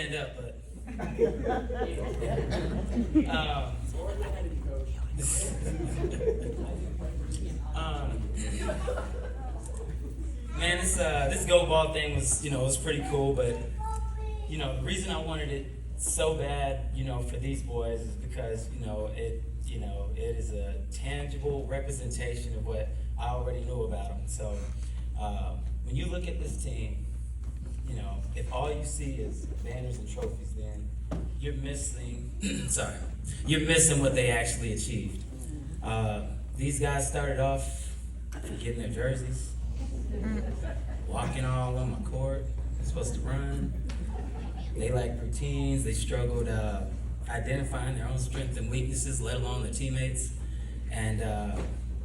stand up, but man, this go ball thing was, was pretty cool, but the reason I wanted it so bad, for these boys is because, it is a tangible representation of what I already knew about them. So when you look at this team, if all you see is banners and trophies, then you're missing, you're missing what they actually achieved. These guys started off getting their jerseys, walking all on my court. They're supposed to run. They lacked routines. They struggled identifying their own strengths and weaknesses, let alone their teammates. And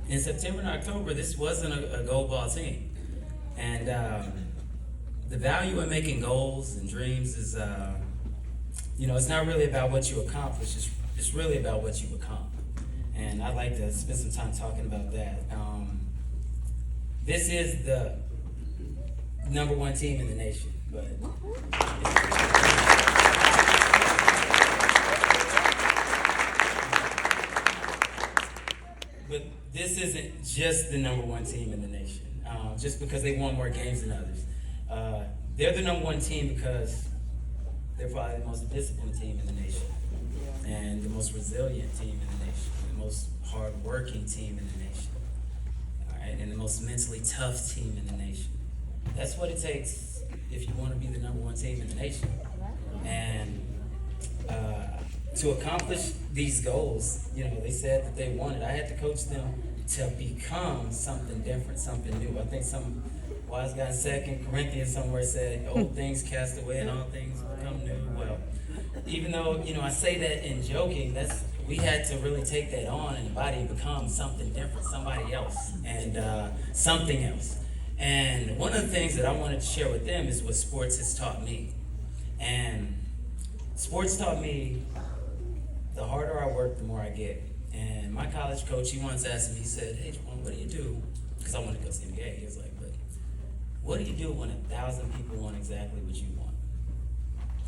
in September and October, this wasn't a goal ball team. And the value in making goals and dreams is, it's not really about what you accomplish. It's really about what you become. And I'd like to spend some time talking about that. This is the number one team in the nation, but this isn't just the number one team in the nation, just because they won more games than others. They're the number one team because they're probably the most disciplined team in the nation, and the most resilient team in the nation, the most hard-working team in the nation, all right, and the most mentally tough team in the nation. That's what it takes if you want to be the number one team in the nation. And to accomplish these goals, they said that they wanted. I had to coach them to become something different, something new. I think some wise guy in 2 Corinthians somewhere said, old things cast away and all things become new. Well, even though, I say that in joking, we had to really take that on and the body become something different, somebody else, and something else. And one of the things that I wanted to share with them is what sports has taught me. And sports taught me the harder I work, the more I get. And my college coach, he once asked me, he said, hey, Jejuan, what do you do? Because I wanted to go to the NBA. He was like, but what do you do when 1,000 people want exactly what you want?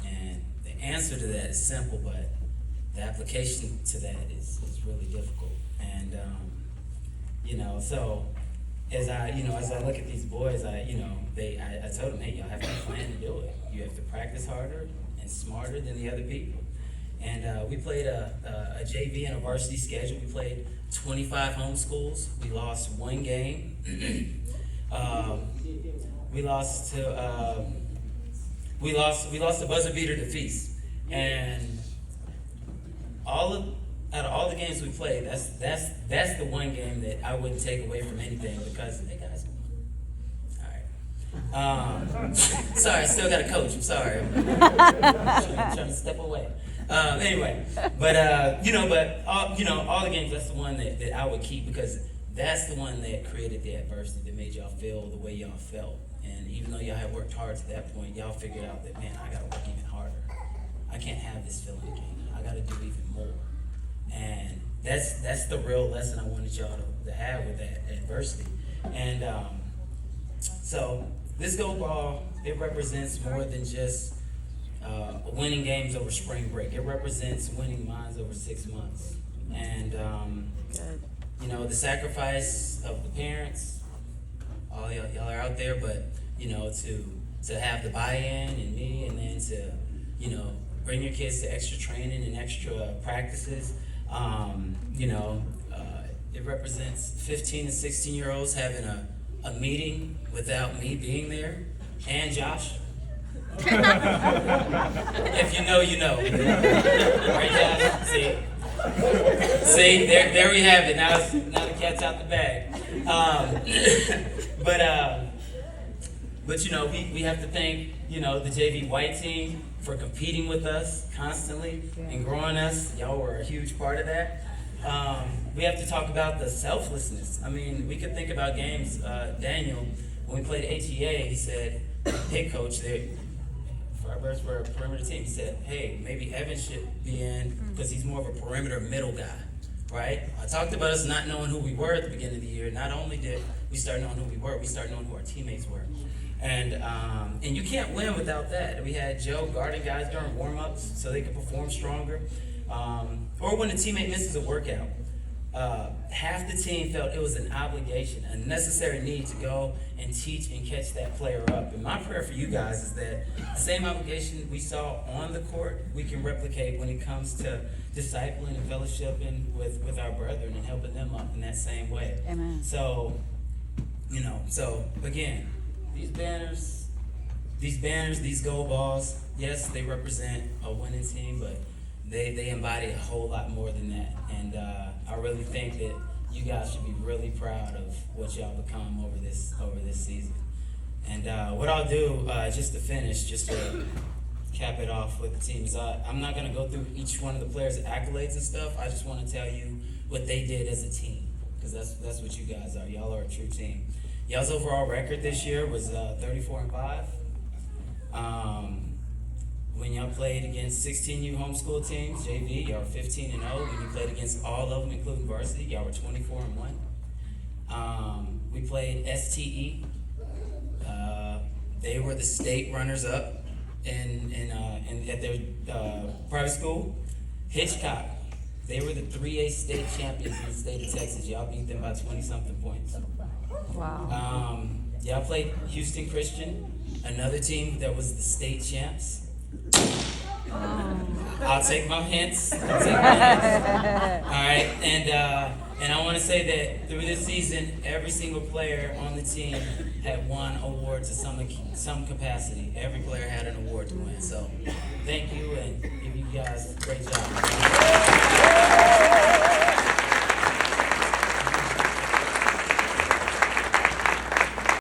And the answer to that is simple, but the application to that is really difficult. And, so as I look at these boys, I told them, hey, y'all have to plan to do it. You have to practice harder and smarter than the other people. And we played a JV and a varsity schedule. We played 25 home schools. We lost one game. We lost a buzzer beater to Feast. And out of all the games we played, that's the one game that I wouldn't take away from anything because, hey guys, all right. Sorry, I still got a coach. I'm sorry. I'm trying to step away. Anyway, but all the games, that's the one that I would keep because that's the one that created the adversity that made y'all feel the way y'all felt. And even though y'all had worked hard to that point, y'all figured out that, man, I got to work even harder. I can't have this feeling again. I got to do even more. And that's the real lesson I wanted y'all to have with that adversity. And so this gold ball, it represents more than just winning games over spring break. It represents winning minds over 6 months. And, the sacrifice of the parents, all y'all are out there, but, to have the buy-in and me, and then to, bring your kids to extra training and extra practices. It represents 15 and 16-year-olds having a meeting without me being there, and Josh. If you know, you know. Right, Josh? See, there we have it. Now the cat's out the bag. But we have to thank the JV white team for competing with us constantly and growing us. Y'all were a huge part of that. We have to talk about the selflessness. I mean, we could think about games. Daniel, when we played HEA, he said, hey, coach, for a perimeter team, he said, hey, maybe Evan should be in because he's more of a perimeter middle guy, right? I talked about us not knowing who we were at the beginning of the year. Not only did We started knowing who we were. We started knowing who our teammates were. And you can't win without that. We had Joe guarding guys during warm-ups so they could perform stronger. Or when a teammate misses a workout, half the team felt it was an obligation, a necessary need to go and teach and catch that player up. And my prayer for you guys is that the same obligation we saw on the court, we can replicate when it comes to discipling and fellowshipping with our brethren and helping them up in that same way. Amen. So, so again, these banners, these gold balls, yes, they represent a winning team, but they embody a whole lot more than that. And I really think that you guys should be really proud of what y'all become over this season. And what I'll do, just to finish, just to cap it off with the teams, I'm not going to go through each one of the players' accolades and stuff. I just want to tell you what they did as a team, because that's what you guys are. Y'all are a true team. Y'all's overall record this year was 34-5. When y'all played against 16U homeschool teams, JV, y'all were 15-0. When you played against all of them, including varsity, y'all were 24-1. We played STE. They were the state runners-up at their private school. Hitchcock, they were the 3A state champions in the state of Texas. Y'all beat them by 20-something points. Wow. Y'all played Houston Christian, another team that was the state champs. I'll take my hints. All right, and I want to say that through this season, every single player on the team had won awards of some capacity. Every player had an award to win. So, thank you, and give you guys a great job.